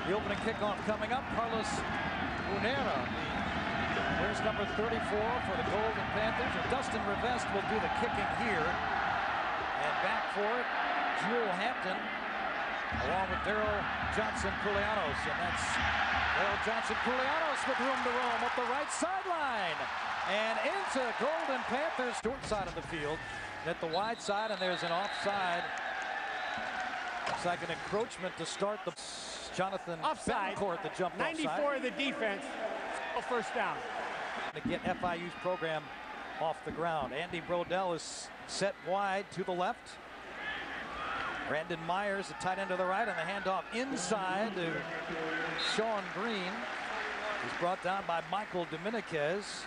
The opening kickoff coming up. Carlos Unera, there's number 34 for the Golden Panthers. And Dustin Rivest will do the kicking here. And back for it, Jewel Hampton, along with Daryl Johnson-Koulianos. And that's Daryl Johnson-Koulianos with room to roam up the right sideline. And into Golden Panthers, short side of the field. At the wide side, and there's an offside. Looks like an encroachment to start the Jonathan offside. Court the jump 94 offside. of the defense. First down. To get FIU's program off the ground. Andy Brodell is set wide to the left. Brandon Myers, the tight end to the right, and the handoff inside to Sean Green. He's brought down by Michael Dominiquez.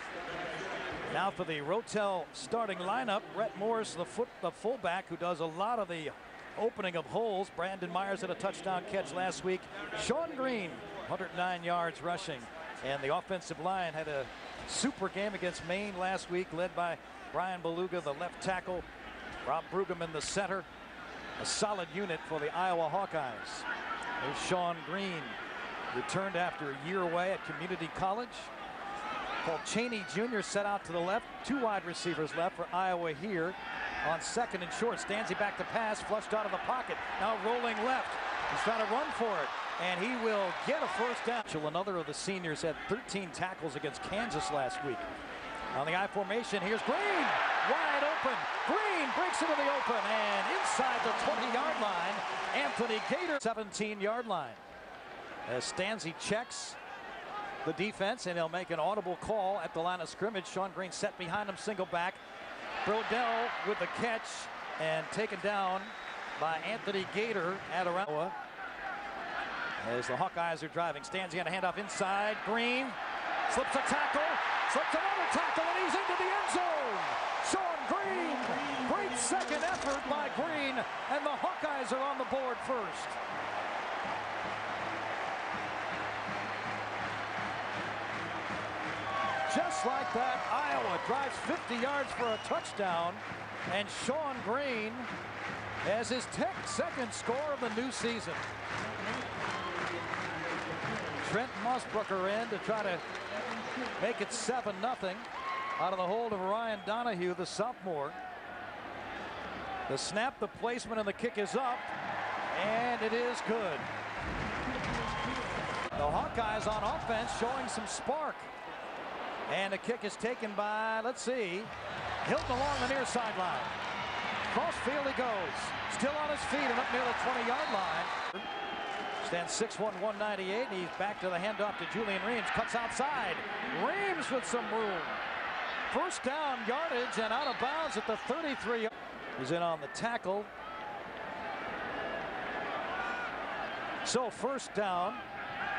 Now for the Rotel starting lineup, Brett Morris, the fullback, who does a lot of the opening of holes. Brandon Myers had a touchdown catch last week. Sean Green, 109 yards rushing. And the offensive line had a super game against Maine last week, led by Brian Beluga, the left tackle. Rob Brueggemann, the center. A solid unit for the Iowa Hawkeyes. There's Sean Green, returned after a year away at community college. Paul Cheney Jr. set out to the left. Two wide receivers left for Iowa here on second and short. Stanzi back to pass, flushed out of the pocket. Now rolling left. He's trying to run for it, and he will get a first down. Another of the seniors had 13 tackles against Kansas last week. On the I formation, here's Green, wide open. Green breaks into the open, and inside the 20-yard line, Anthony Gator, 17-yard line. As Stanzi checks the defense, and he'll make an audible call at the line of scrimmage. Sean Green set behind him, single back. Brodell with the catch, and taken down by Anthony Gator at around. As the Hawkeyes are driving, Stanzi on a handoff inside. Green slips a tackle, slips another tackle, and he's into the end zone. Sean Green, great second effort by Green, and the Hawkeyes are on the board first. Just like that, Iowa drives 50 yards for a touchdown, and Sean Green has his second score of the new season. Trent Mossbrucker in to try to make it 7-0 out of the hold of Ryan Donahue, the sophomore. The snap, the placement, and the kick is up, and it is good. The Hawkeyes on offense showing some spark. And the kick is taken by, let's see, Hilton along the near sideline. Cross field he goes. Still on his feet and up near the 20-yard line. Stands 6'1", 198. He's back to the handoff to Julian Reams. Cuts outside. Reams with some room. First down yardage and out of bounds at the 33. He's in on the tackle. So first down.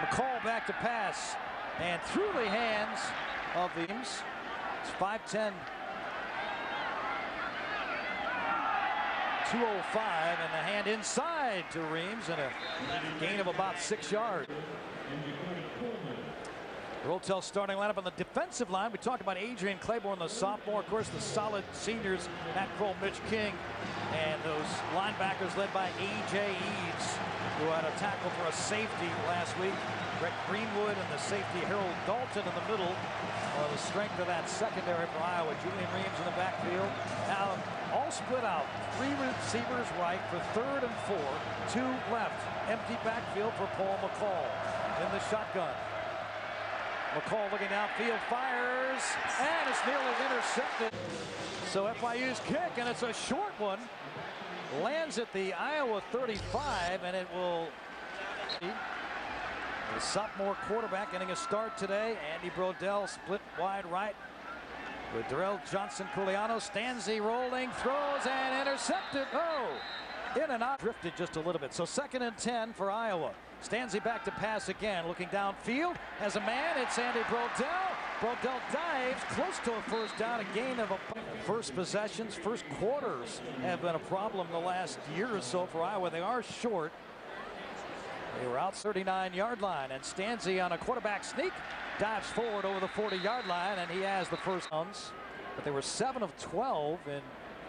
McCall back to pass. And through the hands of the Reams. It's 5'10", 205, and the hand inside to Reams, and a gain of about 6 yards. Rotel starting lineup on the defensive line. We talked about Adrian Claiborne, the sophomore. Of course, the solid seniors, Matt Kroll, Mitch King, and those linebackers led by A.J. Eaves, who had a tackle for a safety last week. Brett Greenwood and the safety Harold Dalton in the middle are the strength of that secondary for Iowa. Julian Reams in the backfield. Now all split out. 3 receivers right for 3rd and 4. 2 left. Empty backfield for Paul McCall in the shotgun. McCall looking downfield, fires, and it's nearly intercepted. So FIU's kick, and it's a short one, lands at the Iowa 35, and it will. The sophomore quarterback getting a start today. Andy Brodell split wide right with Daryl Johnson-Koulianos. Stanzi rolling, throws, and intercepted. Oh, in and out. Drifted just a little bit. So 2nd and 10 for Iowa. Stanzi back to pass again. Looking downfield. Has a man. It's Andy Brodell. Brodell dives close to a first down. A gain of a first possessions. First quarters have been a problem the last year or so for Iowa. They are short. They were out 39-yard line, and Stanzi on a quarterback sneak dives forward over the 40-yard line, and he has the first downs. But they were 7 of 12 in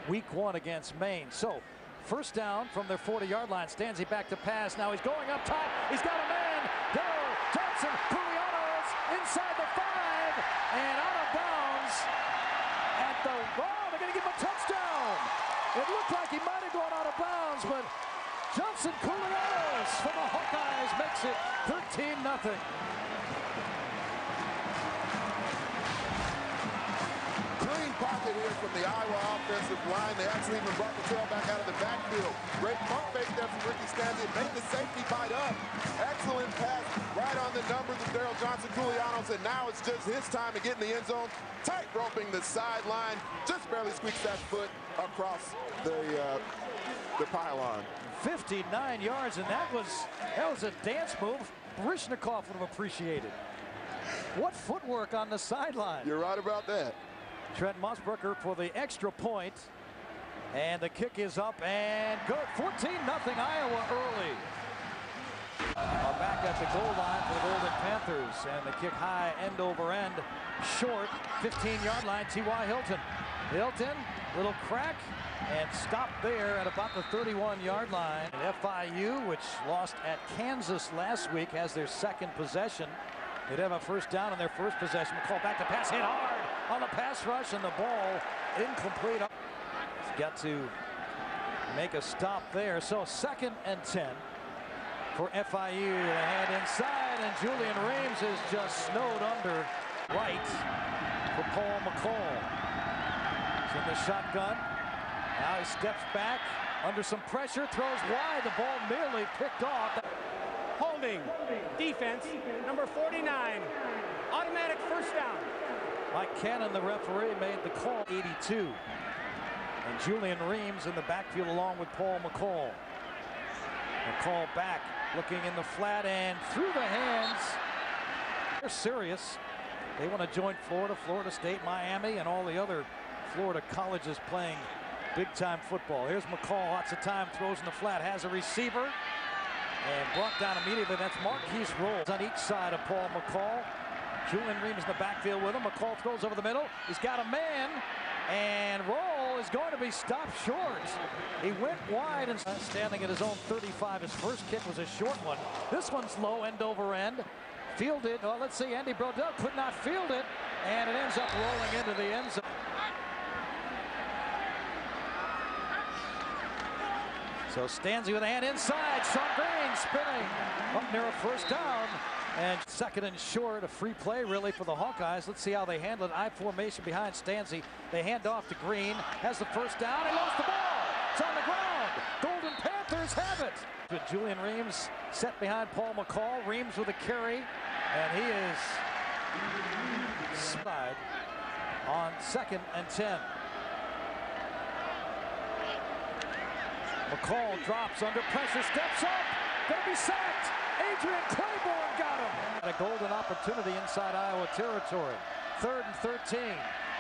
week 1 against Maine. So First down from their 40-yard line. Stanzi back to pass. Now he's going up top. He's got a man. Daryl Johnson. Julianos inside the 5 and out of bounds at the they're going to give him a touchdown. It looked like he might have gone out of bounds, but Johnson Julianos from the Hawkeyes makes it 13-0. Pocket here from the Iowa offensive line. They actually even brought the tailback out of the backfield. Great pump fake there from Ricky Stanzi. Made the safety bite up. Excellent pass right on the numbers of Daryl Johnson Julianos, and now it's just his time to get in the end zone. Tight roping the sideline. Just barely squeaks that foot across the pylon. 59 yards, and that was a dance move Barishnikov would have appreciated. What footwork on the sideline. You're right about that. Trent Musburger for the extra point, and the kick is up and good. 14-0 Iowa early. Are back at the goal line for the Golden Panthers, and the kick high, end over end, short, 15-yard line. T.Y. Hilton, little crack, and stopped there at about the 31-yard line. And FIU, which lost at Kansas last week, has their second possession. They'd have a first down on their first possession. McCall back to pass, hit hard on the pass rush, and the ball incomplete. He's got to make a stop there. So 2nd and 10 for FIU. The hand inside, and Julian Reams is just snowed under right for Paul McCall. He's in the shotgun. Now he steps back under some pressure, throws wide. The ball nearly picked off. Holding. Defense, number 49. Automatic first down. Mike Cannon, the referee, made the call. 82. And Julian Reams in the backfield along with Paul McCall. McCall back, looking in the flat and through the hands. They're serious. They want to join Florida, Florida State, Miami, and all the other Florida colleges playing big-time football. Here's McCall, lots of time, throws in the flat, has a receiver. And brought down immediately. That's Hawkeyes rolls on each side of Paul McCall. Julian Reams in the backfield with him. McCall throws over the middle. He's got a man. And Roll is going to be stopped short. He went wide and standing at his own 35. His first kick was a short one. This one's low, end over end. Fielded. Oh, let's see. Andy Brodell could not field it. And it ends up rolling into the end zone. So Stanzi with a hand inside. Sean Green spinning up near a first down. And 2nd and short, a free play really for the Hawkeyes. Let's see how they handle it. I formation behind Stanzi. They hand off to Green. Has the first down. He lost the ball. It's on the ground. Golden Panthers have it. With Julian Reams set behind Paul McCall. Reams with a carry. And he is side on 2nd and 10. McCall drops under pressure, steps up, gonna be sacked. Adrian Claiborne got him. A golden opportunity inside Iowa territory. 3rd and 13.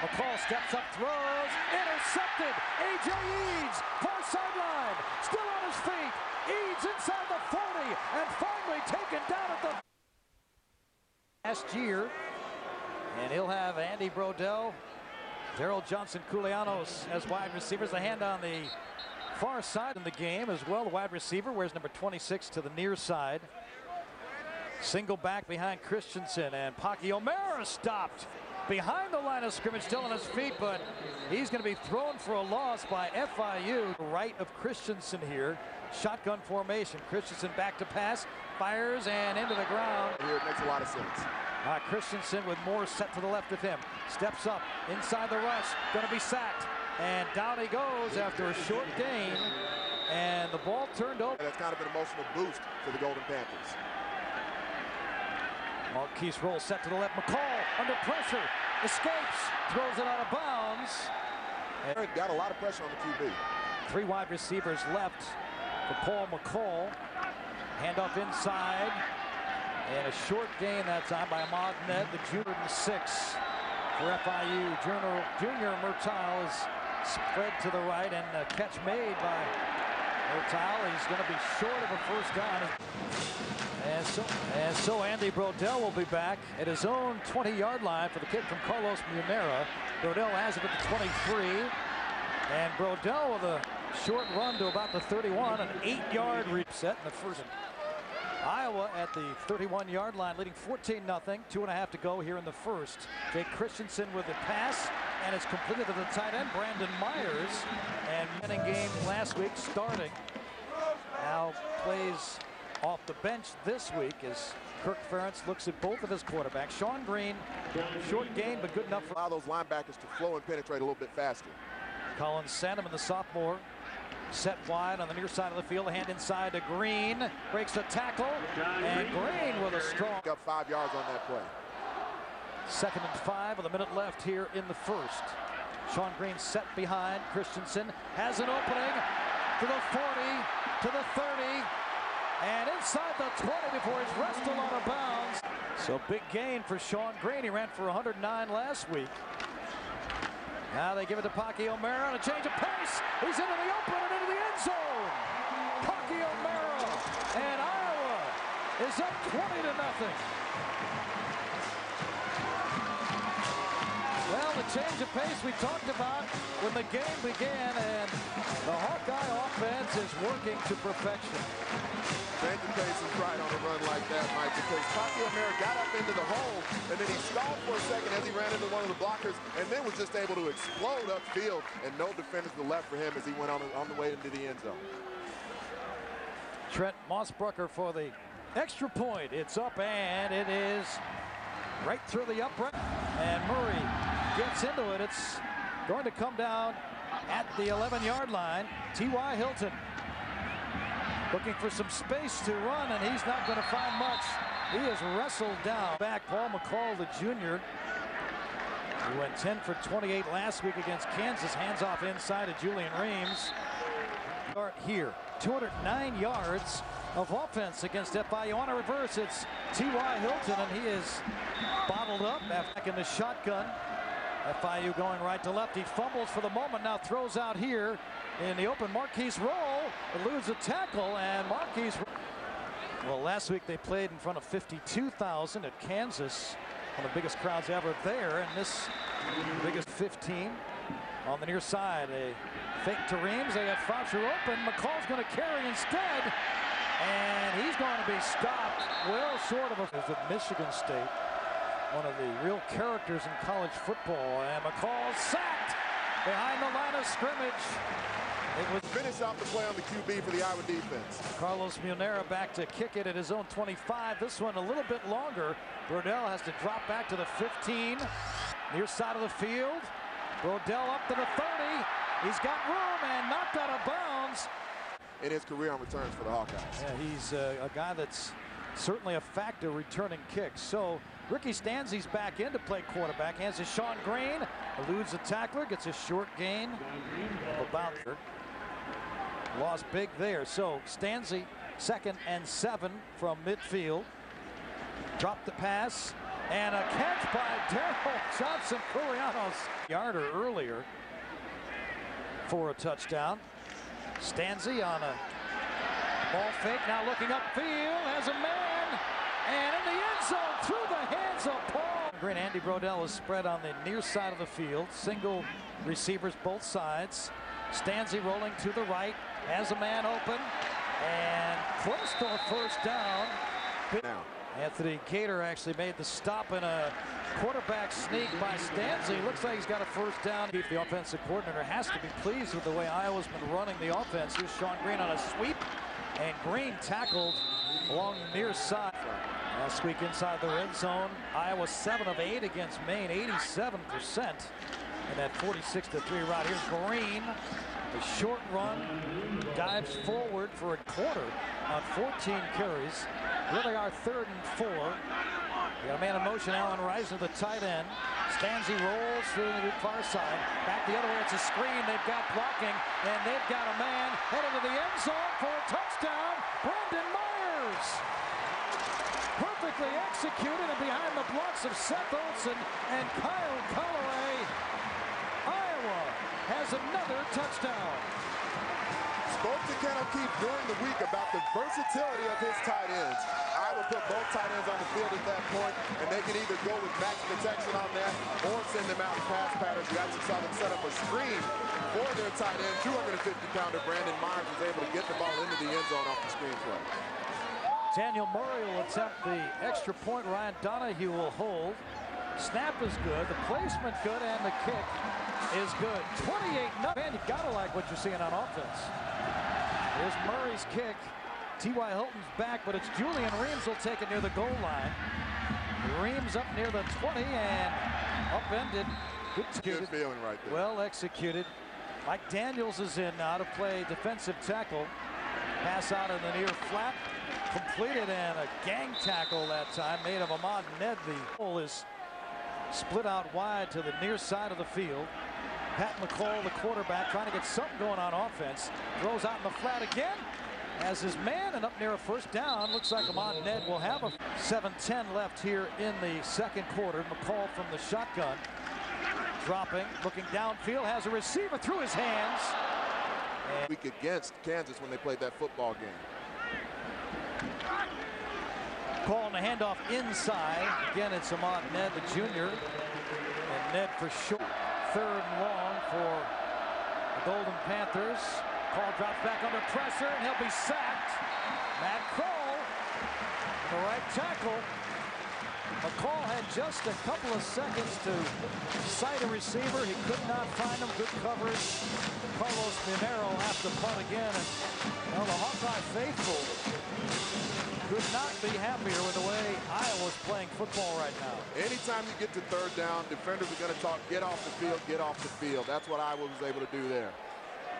McCall steps up, throws, intercepted. A.J. Eads, far sideline, still on his feet. Eads inside the 40, and finally taken down at the last year. And he'll have Andy Brodell, Daryl Johnson Julianos as wide receivers. The hand on the far side in the game as well. The wide receiver wears number 26 to the near side. Single back behind Christensen, and Pocky O'Mara stopped behind the line of scrimmage, still on his feet, but he's going to be thrown for a loss by FIU. Right of Christensen here. Shotgun formation. Christensen back to pass, fires, and into the ground. Here it makes a lot of sense. Christensen with Moore set to the left of him. Steps up inside the rush. Going to be sacked. And down he goes after a short gain. And the ball turned over. That's kind of an emotional boost for the Golden Panthers. Hawkeyes roll set to the left. McCall under pressure. Escapes. Throws it out of bounds. And got a lot of pressure on the QB. 3 wide receivers left for Paul McCall. Handoff inside. And a short gain that time by Ahmad Ned, the junior, 6 for FIU. Junior Murtaugh is spread to the right, and a catch made by Murtaugh. He's going to be short of a first down. And so Andy Brodell will be back at his own 20-yard line for the kick from Carlos Munera. Brodell has it at the 23. And Brodell with a Short run to about the 31, an 8-yard reset in the first. Iowa at the 31-yard line, leading 14-0. 2.5 to go here in the first. Jake Christensen with the pass, and it's completed to the tight end, Brandon Myers. And winning game last week, starting. Now plays off the bench this week as Kirk Ferentz looks at both of his quarterbacks. Sean Green, short gain, but good enough for allow those linebackers to flow and penetrate a little bit faster. Colin Sandeman, the sophomore, set wide on the near side of the field. A hand inside to Green. Breaks a tackle. And Green with a strong. Up 5 yards on that play. 2nd and 5 with a minute left here in the first. Sean Green set behind. Christensen has an opening to the 40, to the 30, and inside the 20 before he's wrestled out of bounds. So big gain for Sean Green. He ran for 109 last week. Now they give it to Hawkeyes on a change of pace. He's into the open and into the end zone. Hawkeyes and Iowa is up 20-0. Well, the change of pace we talked about when the game began, and the Hawkeye offense is working to perfection. Change of pace is right on a run like that, Mike, because Hawkeyes got up into the hole, and then he stalled for a second as he ran into one of the blockers, and then was just able to explode upfield, and no defenders to the left for him as he went on the way into the end zone. Trent Mossbrucker for the extra point. It's up, and it is right through the upright. And Murray gets into it. It's going to come down at the 11-yard line. T.Y. Hilton looking for some space to run, and he's not going to find much. He is wrestled down. Back Paul McCall, the junior, who went 10 for 28 last week against Kansas. Hands off inside to Julian Reams. Start here. 209 yards of offense against FIU. On a reverse, it's T.Y. Hilton, and he is bottled up back in the shotgun. FIU going right to left. He fumbles for the moment, now throws out here in the open. Marquise Roll eludes a tackle, and Marquise. Well, last week they played in front of 52,000 at Kansas, one of the biggest crowds ever there, and this biggest 15 on the near side. A fake to Reams. They got Faucher open. McCall's going to carry instead, and he's going to be stopped well short of a Michigan State. One of the real characters in college football, and McCall sacked behind the line of scrimmage. It was finish off the play on the QB for the Iowa defense. Carlos Munera back to kick it at his own 25. This one a little bit longer. Brodell has to drop back to the 15. Near side of the field. Brodell up to the 30. He's got room and knocked out of bounds. In his career on returns for the Hawkeyes. Yeah, he's a guy that's certainly a factor returning kicks. So Ricky Stanzi's back in to play quarterback. Hands to Sean Green. Eludes the tackler. Gets a short gain of about there. Lost big there. So Stanzi, 2nd and 7 from midfield. Dropped the pass. And a catch by Daryl Johnson-Furianos. Yarder earlier for a touchdown. Stanzi on a ball fake, now looking upfield, has a man, and in the end zone through the hands of Paul. Green. Andy Brodell is spread on the near side of the field. Single receivers both sides. Stanzi rolling to the right, has a man open, and close to a first down. Now. Anthony Cater actually made the stop in a quarterback sneak by Stanzi. Looks like he's got a first down. The offensive coordinator has to be pleased with the way Iowa's been running the offense. Here's Sean Green on a sweep, and Green tackled along the near side. Last week inside the red zone, Iowa 7 of 8 against Maine, 87%. And that 46-3 route. Here's Green, a short run, dives forward for a quarter on 14 carries. Really our 3rd and 4. We got a man in motion, Allen Rising to the tight end. Stanzi rolls through the far side. Back the other way, it's a screen. They've got blocking, and they've got a man headed to the end zone for a touchdown. Brandon Myers. Perfectly executed, and behind the blocks of Seth Olson and Kyle Callaway, Iowa has another touchdown. spoke to Ken O'Keefe during the week about the versatility of his tight ends. I would put both tight ends on the field at that point, and they can either go with max protection on that or send them out in pass patterns. You actually saw them set up a screen for their tight end. 250-pounder Brandon Myers was able to get the ball into the end zone off the screen play. Daniel Murray will attempt the extra point. Ryan Donahue will hold. Snap is good, the placement good, and the kick is good. 28-0. Man, you've got to like what you're seeing on offense. Here's Murray's kick. T.Y. Hilton's back, but it's Julian Reams will take it near the goal line. Reams up near the 20 and upended. Good feeling right there. Well executed. Mike Daniels is in now to play defensive tackle. Pass out in the near flat. Completed, and a gang tackle that time made of Ahmad Ned. The goal is split out wide to the near side of the field. Pat McCall, the quarterback, trying to get something going on offense. Throws out in the flat again. Has his man, and up near a first down. Looks like Ahmad Ned will have a 7:10 left here in the second quarter. McCall from the shotgun. Dropping, looking downfield, has a receiver through his hands. Week against Kansas when they played that football game. Calling the handoff inside. Again, it's Ahmad Ned, the junior. And Ned for short. 3rd and long for the Golden Panthers. Call drops back under pressure, and he'll be sacked. Matt Kroll, the right tackle. McCall had just a couple of seconds to sight a receiver. He could not find him. Good coverage. Carlos Minero has to punt again. And well, the Hawkeye faithful could not be happier with the way Iowa's playing football right now. Anytime you get to 3rd down, defenders are going to talk, get off the field, get off the field. That's what Iowa was able to do there.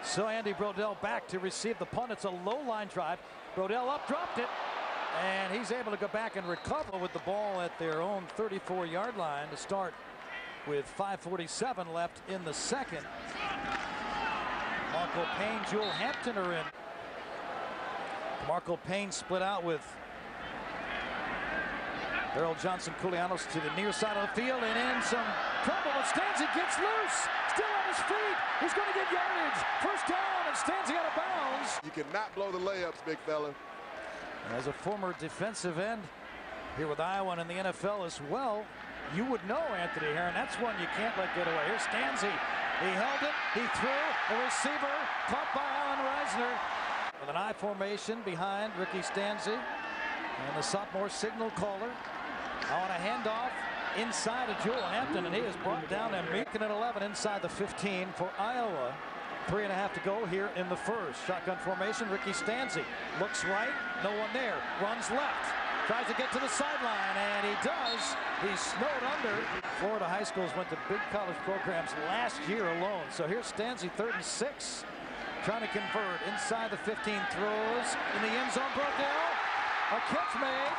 So Andy Brodell back to receive the punt. It's a low line drive. Brodell up, dropped it. And he's able to go back and recover with the ball at their own 34-yard line to start with 5:47 left in the second. Marco Payne, Jewel Hampton are in. Marco Payne split out with Earl Johnson Koulianos to the near side of the field, and in some trouble. And Stanzi gets loose, still on his feet. He's going to get yardage. First down, and Stanzi out of bounds. You cannot blow the layups, big fella. As a former defensive end here with Iowa and in the NFL as well, you would know Anthony Herron. That's one you can't let get away. Here's Stanzi. He held it. He threw. The receiver caught by Alan Reisner. With an I formation behind Ricky Stanzi. And the sophomore signal caller on a handoff inside of Jewel Hampton. And he is brought down and making it 11 inside the 15 for Iowa. 3.5 to go here in the first. Shotgun formation. Ricky Stanzi looks right. No one there. Runs left. Tries to get to the sideline, and he does. He's snowed under. Florida high schools went to big college programs last year alone. So here's Stanzi, 3rd and 6. Trying to convert inside the 15. Throws in the end zone. Brodell. A catch made.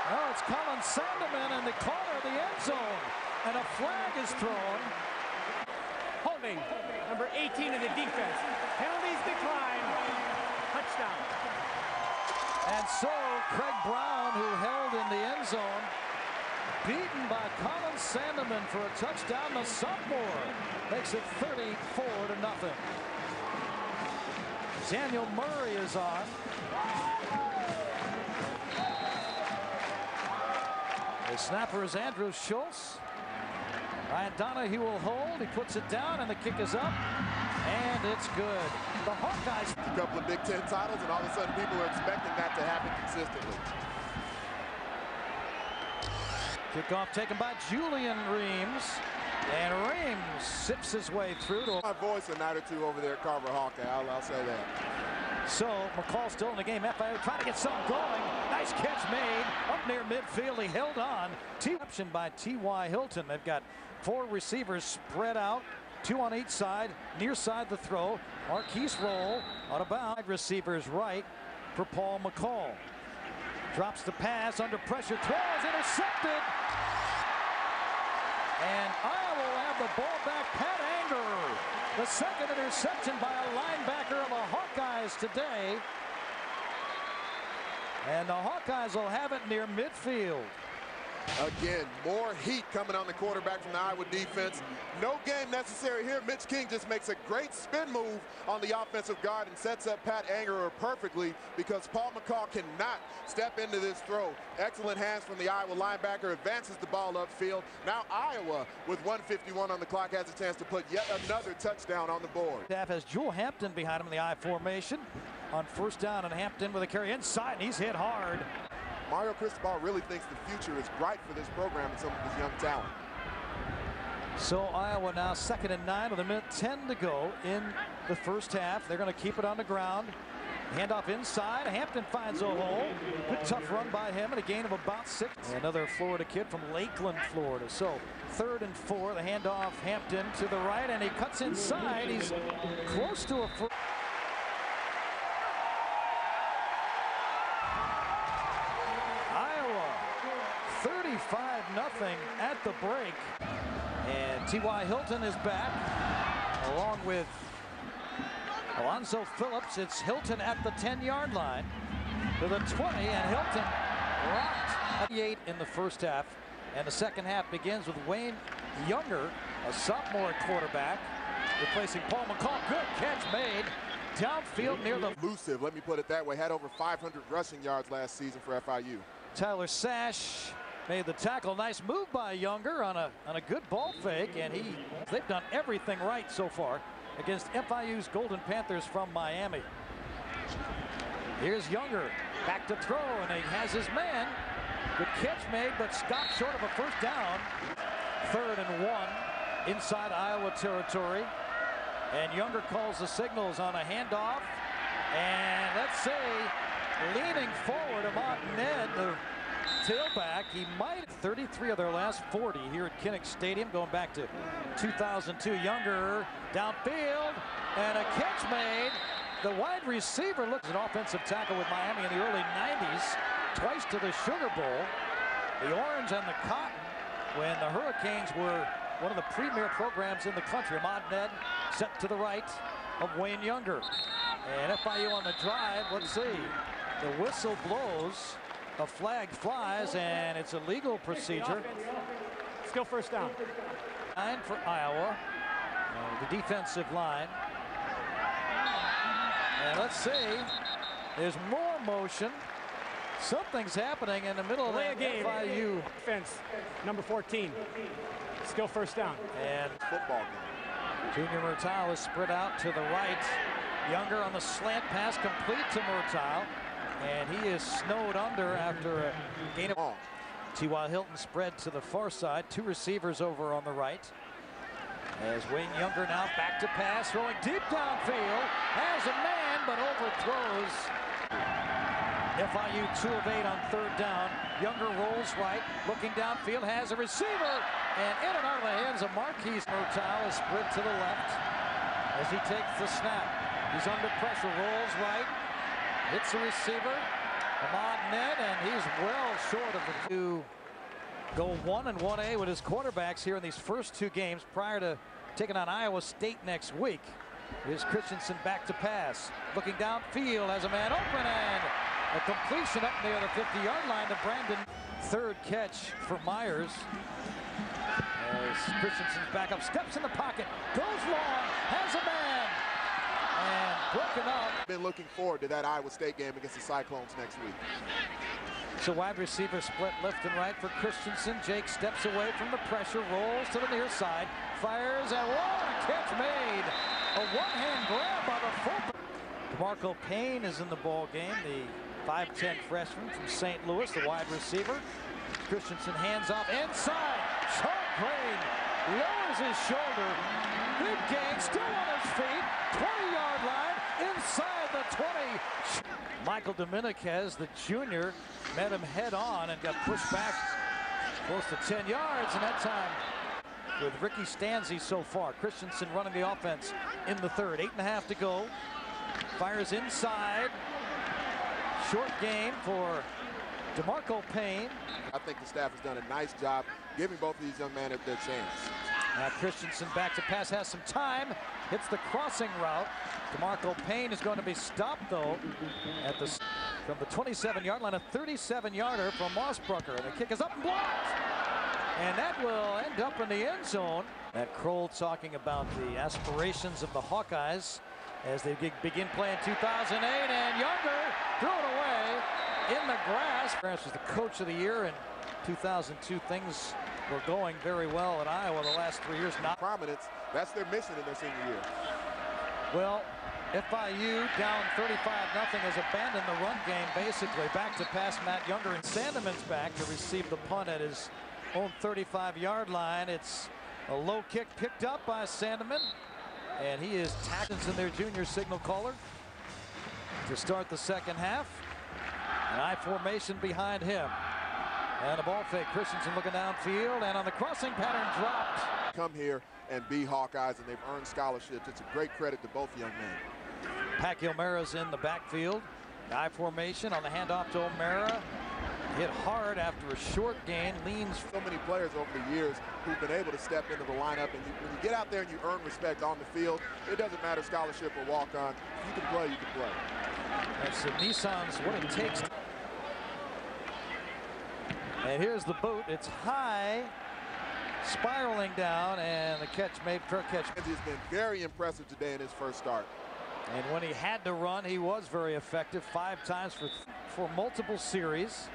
Oh, it's Colin Sandeman in the corner of the end zone. And a flag is thrown. Holding. Number 18 in the defense. Penalties decline. Touchdown. And so Craig Brown, who held in the end zone, beaten by Colin Sandeman for a touchdown. The sophomore makes it 34-0. Daniel Murray is on. The snapper is Andrew Schultz. Ryan Donahue will hold. He puts it down, and the kick is up, and it's good. The Hawkeyes. A couple of Big Ten titles, and all of a sudden people are expecting that to happen consistently. Kickoff taken by Julian Reams, and Reams sips his way through to My voice a night or two over there at Carver Hawkeye. I'll say that. So McCall still in the game. FIU trying to get something going. Nice catch made up near midfield. He held on. Reception by T.Y. Hilton. They've got 4 receivers spread out, 2 on each side. Near side the throw. Hawkeyes roll out of bounds. Receivers right for Paul McCall. Drops the pass under pressure. Throws intercepted. And Iowa will have the ball back. Pat Anger. The second interception by a linebacker of the Hawkeyes today. And the Hawkeyes will have it near midfield. Again, more heat coming on the quarterback from the Iowa defense. No game necessary here. Mitch King just makes a great spin move on the offensive guard and sets up Pat Angerer perfectly because Paul McCall cannot step into this throw. Excellent hands from the Iowa linebacker, advances the ball upfield. Now Iowa, with 1:51 on the clock, has a chance to put yet another touchdown on the board. Staff has Jewel Hampton behind him in the I formation on first down, and Hampton with a carry inside, and he's hit hard. Mario Cristobal really thinks the future is bright for this program and some of his young talent. So Iowa now 2nd and 9 with 1:10 to go in the first half. They're going to keep it on the ground. Handoff inside. Hampton finds a hole. Good tough run by him and a gain of about 6. Another Florida kid from Lakeland, Florida. So 3rd and 4. The handoff Hampton to the right, and he cuts inside. He's close to a foot. Iowa 35-0 at the break. And T.Y. Hilton is back along with Alonzo Phillips. It's Hilton at the 10-yard line to the 20, and Hilton rocked 8 in the first half. And the second half begins with Wayne Younger, a sophomore quarterback, replacing Paul McCall. Good catch made downfield near the... Elusive, let me put it that way. Had over 500 rushing yards last season for FIU. Tyler Sash made the tackle. Nice move by Younger on a good ball fake, and they've done everything right so far against FIU's Golden Panthers from Miami. Here's Younger back to throw, and he has his man. Good catch made, but stopped short of a first down. 3rd and 1 inside Iowa territory, and Younger calls the signals on a handoff, and let's say leaning forward, Ahmad Ned, the tailback. He might 33 of their last 40 here at Kinnick Stadium, going back to 2002. Younger downfield, and a catch made. The wide receiver looks at offensive tackle with Miami in the early 90s, twice to the Sugar Bowl, the Orange and the Cotton, when the Hurricanes were one of the premier programs in the country. Ahmad Ned set to the right of Wayne Younger, and FIU on the drive. Let's see, the whistle blows, a flag flies, and it's a legal procedure. Still first down. 9 for Iowa, the defensive line. And let's see, there's more motion. Something's happening in the middle of the FIU Defense, number 14. Still first down. And Football game. Junior Murtaugh is spread out to the right. Younger on the slant pass, complete to Murtaugh. And he is snowed under after a gain of... T.Y. Hilton spread to the far side. 2 receivers over on the right. As Wayne Younger now back to pass, throwing deep downfield. Has a man, but overthrows. FIU 2 of 8 on 3rd down. Younger rolls right, looking downfield, has a receiver, and in and out of the hands of Marquise. Murtaugh is spread to the left as he takes the snap. He's under pressure, rolls right, hits the receiver, Ahmad Ned, and he's well short of the 2. Go 1 and 1A with his quarterbacks here in these first 2 games prior to taking on Iowa State next week. Here's Christensen back to pass, looking downfield, has a man open, and a completion up near the 50-yard line to Brandon. 3rd catch for Myers. As Christensen's back up, steps in the pocket, goes long, has a man, and broken up. Been looking forward to that Iowa State game against the Cyclones next week. So wide receiver split left and right for Christensen. Jake steps away from the pressure, rolls to the near side, fires, and what a catch made. A one-hand grab by the fullback. DeMarco Payne is in the ball game, the 5'10" freshman from St. Louis, the wide receiver. Christensen hands off inside. Sharp brain, lowers his shoulder. Big gain, still on his feet. 20-yard line, inside the 20. Michael Dominguez, the junior, met him head on and got pushed back close to 10 yards, and that time with Ricky Stanzi so far. Christensen running the offense in the 3rd. 8.5 to go. Fires inside. Short game for DeMarco Payne. I think the staff has done a nice job giving both of these young men their chance. Now Christensen back to pass, has some time, hits the crossing route. DeMarco Payne is going to be stopped though at the from the 27-yard line, a 37-yarder from Mossbrucker. The kick is up and blocked, and that will end up in the end zone. Matt Kroll talking about the aspirations of the Hawkeyes as they begin playing 2008, and Younger threw it away in the grass. France was the coach of the year in 2002. Things were going very well at Iowa the last 3 years. Not prominence. That's their mission in their senior year. Well, FIU down 35-0 has abandoned the run game basically. Back to pass Matt Younger, and Sandeman's back to receive the punt at his own 35-yard line. It's a low kick picked up by Sandeman, and he is Tattinson, their junior signal caller, to start the second half. An I formation behind him. And a ball fake. Christensen looking downfield, and on the crossing pattern dropped. Come here and be Hawkeyes, and they've earned scholarships. It's a great credit to both young men. Pack O'Mara's in the backfield. I formation on the handoff to O'Mara. Hit hard after a short gain, leans. So many players over the years who've been able to step into the lineup, and when you get out there and you earn respect on the field, it doesn't matter scholarship or walk-on. If you can play, you can play. That's the Nissan's what it takes. And here's the boot. It's high, spiraling down, and the catch made for a catch. He's been very impressive today in his first start. And when he had to run, he was very effective. 5 times for multiple series.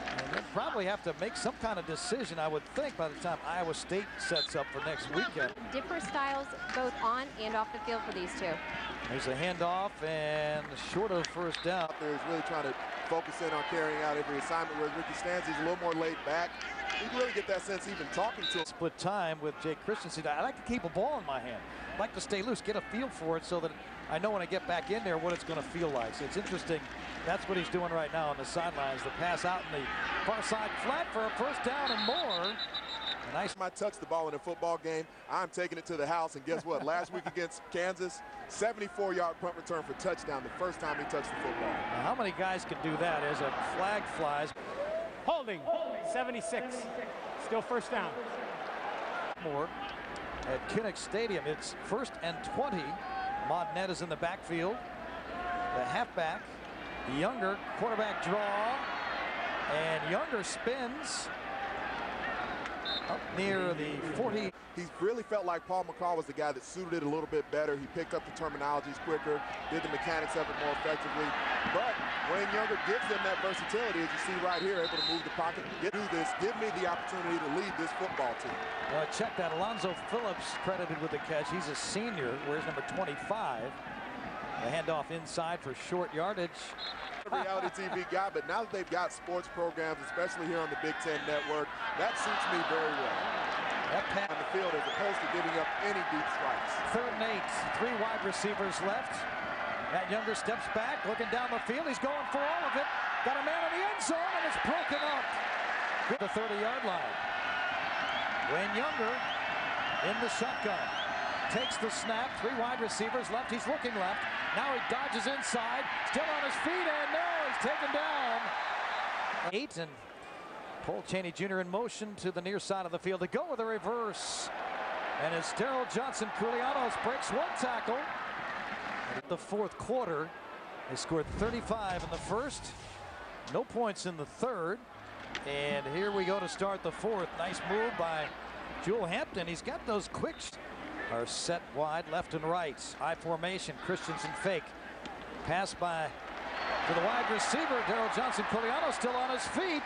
And they'll probably have to make some kind of decision, I would think, by the time Iowa State sets up for next weekend. Different styles both on and off the field for these two. There's a handoff and short of first down. He's really trying to focus in on carrying out every assignment, whereas Ricky Stanzi's a little more laid back. You can really get that sense even talking to him. Split time with Jake Christensen. I like to keep a ball in my hand. I like to stay loose, get a feel for it so that I know when I get back in there what it's going to feel like. So it's interesting. That's what he's doing right now on the sidelines. The pass out in the far side flat for a first down and more. Nice. I touch the ball in a football game, I'm taking it to the house, and guess what? Last week against Kansas, 74-yard punt return for touchdown the first time he touched the football. Now, how many guys can do that as a flag flies? Holding, 76. Still first down. More at Kinnick Stadium. It's 1st and 20. Modnet is in the backfield. The halfback, Younger, quarterback draw, and Younger spins up near the 40. He really felt like Paul McCall was the guy that suited it a little bit better. He picked up the terminologies quicker, did the mechanics of it more effectively. But Wayne Younger gives them that versatility, as you see right here, able to move the pocket. Do this, give me the opportunity to lead this football team. Well, check that. Alonzo Phillips credited with the catch. He's a senior. Where's number 25? The handoff inside for short yardage. Reality TV guy, but now that they've got sports programs, especially here on the Big Ten Network, that suits me very well. That pass on the field as opposed to giving up any deep strikes. 3rd and 8, 3 wide receivers left. Matt Younger steps back, looking down the field. He's going for all of it. Got a man in the end zone, and it's broken up. The 30-yard line. Wayne Younger in the shotgun. Takes the snap, 3 wide receivers left. He's looking left. Now he dodges inside, still on his feet, and no, he's taken down. 8, and Paul Cheney Jr. in motion to the near side of the field to go with a reverse. And as Daryl Johnson Culianos breaks 1 tackle. In the 4th quarter, they scored 35 in the 1st, no points in the 3rd. And here we go to start the 4th. Nice move by Jewel Hampton. He's got those quick. Are set wide left and right. I formation. Christensen fake. Pass by to the wide receiver. Daryl Johnson Culianos still on his feet.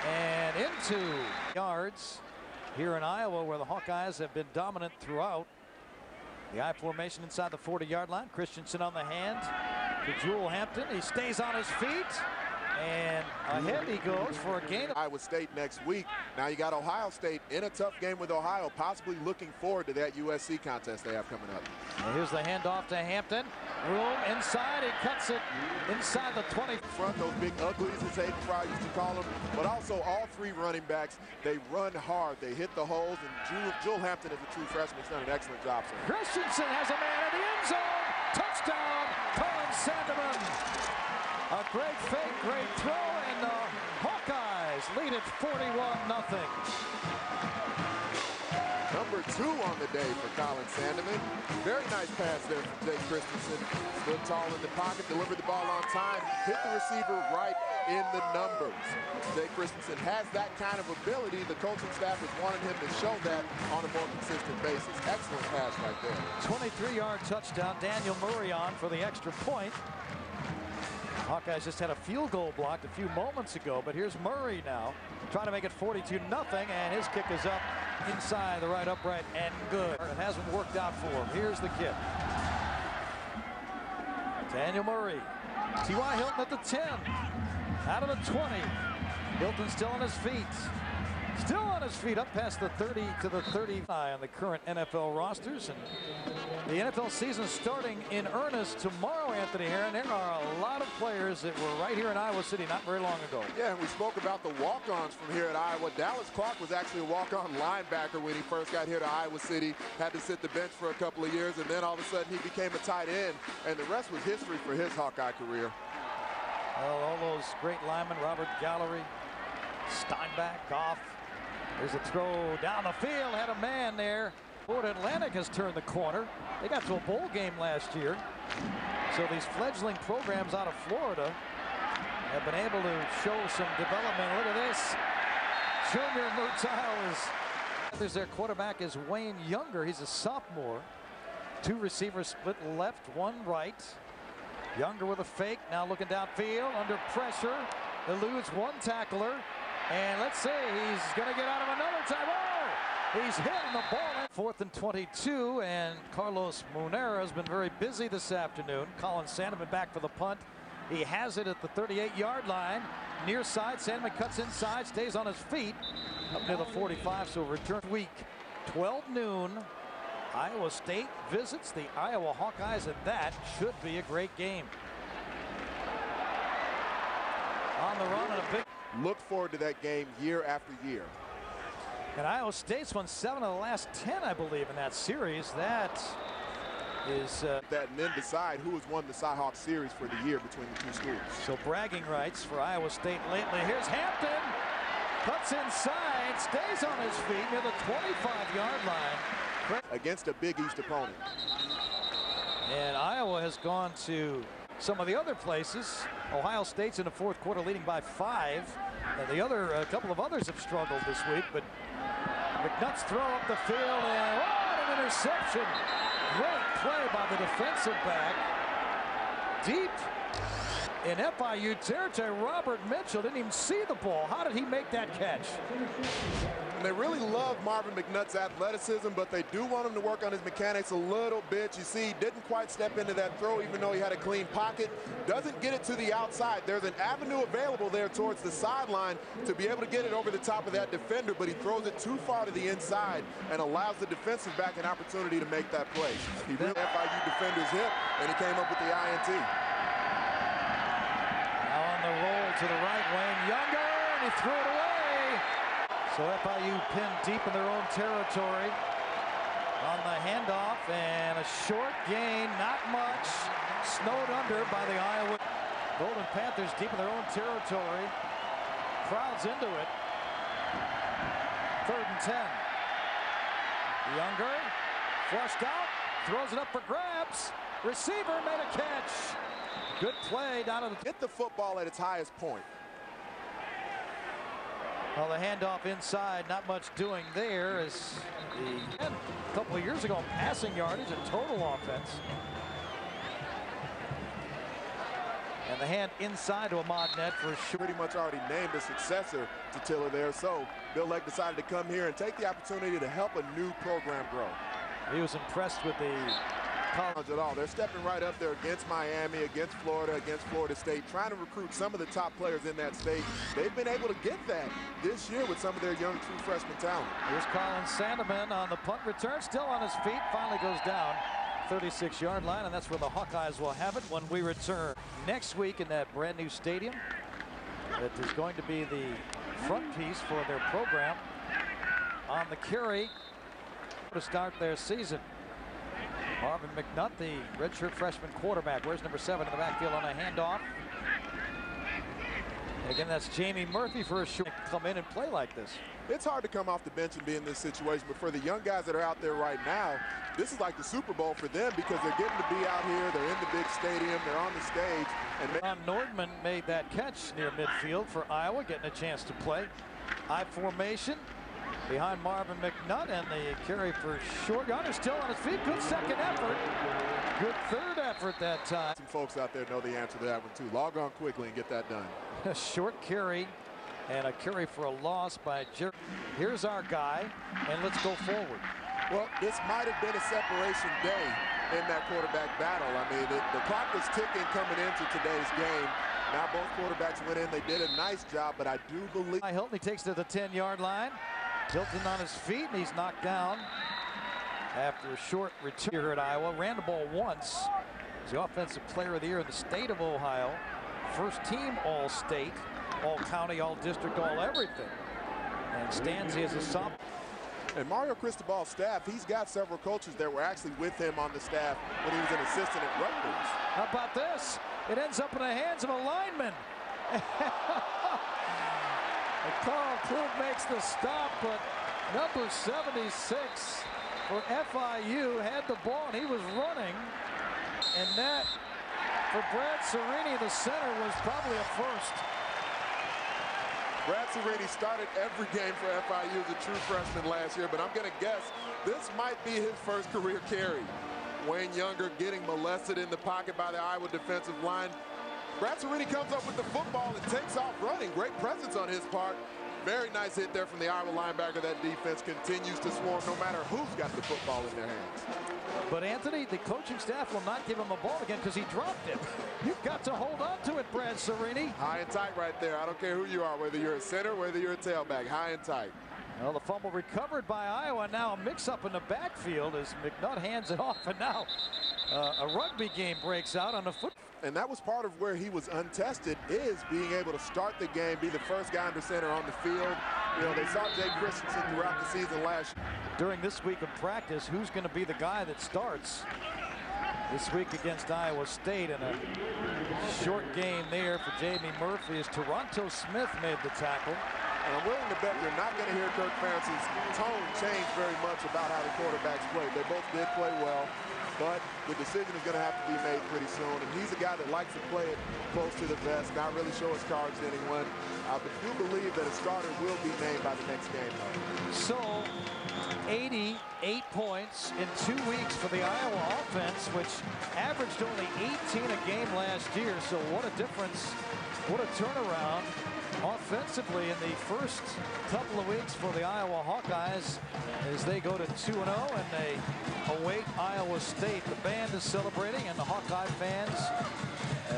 And into yards here in Iowa, where the Hawkeyes have been dominant throughout. The I formation inside the 40-yard line. Christensen on the hand to Jewel Hampton. He stays on his feet. And ahead he goes for a gain. Iowa State next week. Now you got Ohio State in a tough game with Ohio, possibly looking forward to that USC contest they have coming up. And here's the handoff to Hampton. Room inside. He cuts it inside the 20. Front, those big uglies, as Hayden Fry used to call them. But also all 3 running backs, they run hard. They hit the holes. And Jewel Hampton is a true freshman. He's done an excellent job. Christensen has a man in the end zone. Touchdown, Colin Sandeman. A great fake, great throw, and the Hawkeyes lead it 41-0. number 2 on the day for Colin Sandeman. Very nice pass there from Jake Christensen. Stood tall in the pocket, delivered the ball on time, hit the receiver right in the numbers. Jake Christensen has that kind of ability. The coaching staff is wanting him to show that on a more consistent basis. Excellent pass right there. 23-yard touchdown. Daniel Murray on for the extra point. Hawkeyes just had a field goal blocked a few moments ago, but here's Murray now trying to make it 42-0, and his kick is up inside the right upright and good. It hasn't worked out for him. Here's the kick. Daniel Murray. T.Y. Hilton at the 10. Out of the 20. Hilton still on his feet. Still on his feet, up past the 30 to the 35 on the current NFL rosters. And the NFL season starting in earnest tomorrow, Anthony Herron. There are a lot of players that were right here in Iowa City not very long ago. Yeah, and we spoke about the walk-ons from here at Iowa. Dallas Clark was actually a walk-on linebacker when he first got here to Iowa City. Had to sit the bench for a couple of years, and then all of a sudden he became a tight end. And the rest was history for his Hawkeye career. Well, all those great linemen, Robert Gallery, Steinbach, Goff. There's a throw down the field, had a man there. Florida Atlantic has turned the corner. They got to a bowl game last year. So these fledgling programs out of Florida have been able to show some development. Look at this. Junior Murtaugh is their quarterback is Wayne Younger. He's a sophomore. 2 receivers split left, 1 right. Younger with a fake, now looking downfield, under pressure. Eludes 1 tackler. And let's see, he's going to get out of another time. Oh! He's hitting the ball. 4th and 22, and Carlos Munera has been very busy this afternoon. Colin Sandeman back for the punt. He has it at the 38-yard line. Near side, Sandeman cuts inside, stays on his feet. Up near the 45, so return week. 12 noon. Iowa State visits the Iowa Hawkeyes, and that should be a great game. On the run and a big... Look forward to that game year after year. And Iowa State's won 7 of the last 10, I believe, in that series. That is... that and then decide who has won the Cy-Hawk series for the year between the 2 schools. So bragging rights for Iowa State lately. Here's Hampton. Cuts inside, stays on his feet near the 25-yard line. Against a Big East opponent. And Iowa has gone to some of the other places. Ohio State's in the 4th quarter leading by 5. And a couple of others have struggled this week, but McNutt's throw up the field, and what an interception. Great play by the defensive back. Deep in FIU territory, Robert Mitchell didn't even see the ball. How did he make that catch? And they really love Marvin McNutt's athleticism, but they do want him to work on his mechanics a little bit. You see, he didn't quite step into that throw, even though he had a clean pocket. Doesn't get it to the outside. There's an avenue available there towards the sideline to be able to get it over the top of that defender, but he throws it too far to the inside and allows the defensive back an opportunity to make that play. He really FIU defender's hip, and he came up with the INT. The roll to the right, Wayne Younger, and he threw it away. So FIU pinned deep in their own territory on the handoff, and a short gain, not much, snowed under by the Iowa Golden Panthers deep in their own territory. Crowds into it. 3rd and 10. Younger flushed out, throws it up for grabs. Receiver made a catch. Good play down to the... Hit the football at its highest point. Well, the handoff inside, not much doing there as a couple of years ago, passing yardage and total offense. And the hand inside to Ahmad Net for sure. Pretty much already named a successor to Tiller there, so Bill Legg decided to come here and take the opportunity to help a new program grow. He was impressed with the college at all. They're stepping right up there against Miami, against Florida, against Florida State, trying to recruit some of the top players in that state. They've been able to get that this year with some of their young true freshman talent. Here's Colin Sandeman on the punt return, still on his feet, finally goes down 36-yard line, and that's where the Hawkeyes will have it when we return next week in that brand new stadium. That is going to be the front piece for their program on the carry to start their season. Marvin McNutt, the redshirt freshman quarterback. Where's number 7 in the backfield on a handoff? Again, that's Jamie Murphy for a short come in and play like this. It's hard to come off the bench and be in this situation, but for the young guys that are out there right now, this is like the Super Bowl for them because they're getting to be out here, they're in the big stadium, they're on the stage. And John Nordman made that catch near midfield for Iowa, getting a chance to play. I formation behind Marvin McNutt, and the carry for short. Gunner still on his feet. Good second effort. Good third effort that time. Some folks out there know the answer to that one too. Log on quickly and get that done. A short carry and a carry for a loss by Jerry. Here's our guy, and let's go forward. Well, this might have been a separation day in that quarterback battle. I mean, the clock was ticking coming into today's game. Now both quarterbacks went in. They did a nice job, but I do believe. Hilton, he takes to the 10-yard line. Hilton on his feet, and he's knocked down after a short return here at Iowa. Ran the ball once. He's the offensive player of the year in the state of Ohio. First team all-state, all-county, all-district, all-everything. And Stanzi is a sophomore. And Mario Cristobal's staff, he's got several coaches that were actually with him on the staff when he was an assistant at Rutgers. How about this? It ends up in the hands of a lineman. Carl Klug makes the stop, but number 76 for FIU had the ball, and he was running. And that, for Brad Serini, the center, was probably a first. Brad Serini started every game for FIU as a true freshman last year, but I'm going to guess this might be his first career carry. Wayne Younger getting molested in the pocket by the Iowa defensive line. Brad Serini comes up with the football and takes off running. Great presence on his part. Very nice hit there from the Iowa linebacker. That defense continues to swarm no matter who's got the football in their hands. But Anthony, the coaching staff will not give him a ball again because he dropped it. You've got to hold on to it, Brad Serini. High and tight right there. I don't care who you are, whether you're a center, whether you're a tailback. High and tight. Well, the fumble recovered by Iowa. Now a mix-up in the backfield as McNutt hands it off, and now a rugby game breaks out on the foot. And that was part of where he was untested, is being able to start the game, be the first guy under center on the field. You know, they saw Jake Christensen throughout the season last year. During this week of practice, who's going to be the guy that starts this week against Iowa State? And a short game there for Jamie Murphy as Toronto Smith made the tackle. And I'm willing to bet you're not going to hear Kirk Ferentz's tone change very much about how the quarterbacks played. They both did play well, but the decision is going to have to be made pretty soon. And he's a guy that likes to play it close to the vest, not really show his cards to anyone. I do believe that a starter will be named by the next game, though. So 88 points in 2 weeks for the Iowa offense, which averaged only 18 a game last year. So what a difference, what a turnaround offensively in the first couple of weeks for the Iowa Hawkeyes as they go to 2-0 and they await Iowa State. The band is celebrating, and the Hawkeye fans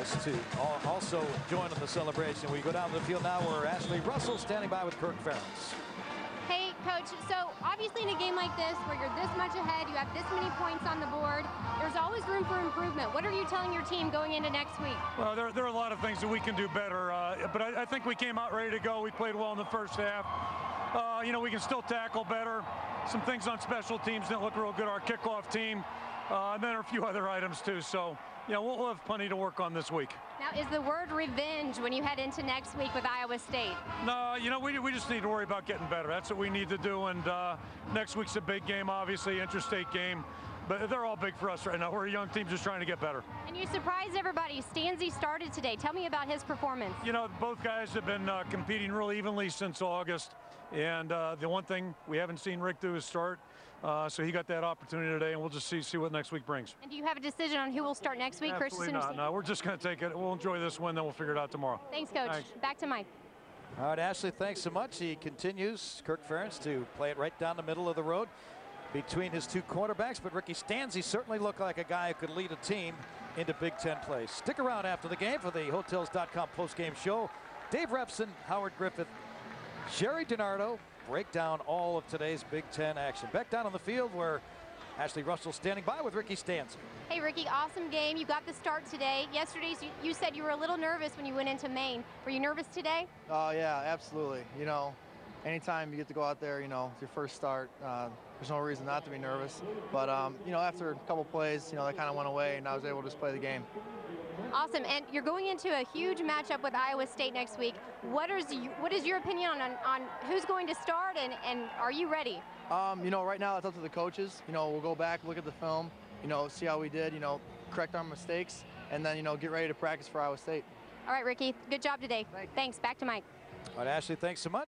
as to also join in the celebration. We go down to the field now where Ashley Russell standing by with Kirk Ferentz. Hey, Coach, so obviously in a game like this where you're this much ahead, you have this many points on the board, there's always room for improvement. What are you telling your team going into next week? Well, there are a lot of things that we can do better, but I think we came out ready to go. We played well in the first half. You know, we can still tackle better. Some things on special teams didn't look real good. Our kickoff team, and then a few other items too. So, you know, we'll have plenty to work on this week. Now, is the word revenge when you head into next week with Iowa State? No, you know, we just need to worry about getting better. That's what we need to do. And next week's a big game, obviously, interstate game. But they're all big for us right now. We're a young team just trying to get better. And you surprised everybody. Stanzi started today. Tell me about his performance. You know, both guys have been competing really evenly since August. And the one thing we haven't seen Rick do is start. So he got that opportunity today, and we'll just see what next week brings. And do you have a decision on who will start next week? Absolutely not. No, we're just going to take it. We'll enjoy this win, then we'll figure it out tomorrow. Thanks, Coach. Thanks. Back to Mike. All right, Ashley, thanks so much. He continues, Kirk Ferentz, to play it right down the middle of the road between his two quarterbacks. But Ricky Stanzi certainly looked like a guy who could lead a team into Big Ten play. Stick around after the game for the Hotels.com postgame show. Dave Repson, Howard Griffith, Jerry DiNardo break down all of today's Big Ten action. Back down on the field where Ashley Russell standing by with Ricky Stanzi. Hey, Ricky, awesome game. You got the start today. Yesterday, you said you were a little nervous when you went into Maine. Were you nervous today? Oh, yeah, absolutely. You know, anytime you get to go out there, you know, it's your first start, there's no reason not to be nervous. But, you know, after a couple plays, you know, that kind of went away, and I was able to just play the game. Awesome, and you're going into a huge matchup with Iowa State next week. What is your opinion on who's going to start, and are you ready? You know, right now it's up to the coaches. You know, we'll go back, look at the film, you know, see how we did, you know, correct our mistakes, and then, you know, get ready to practice for Iowa State. All right, Ricky, good job today. Thanks. Back to Mike. All right, Ashley, thanks so much.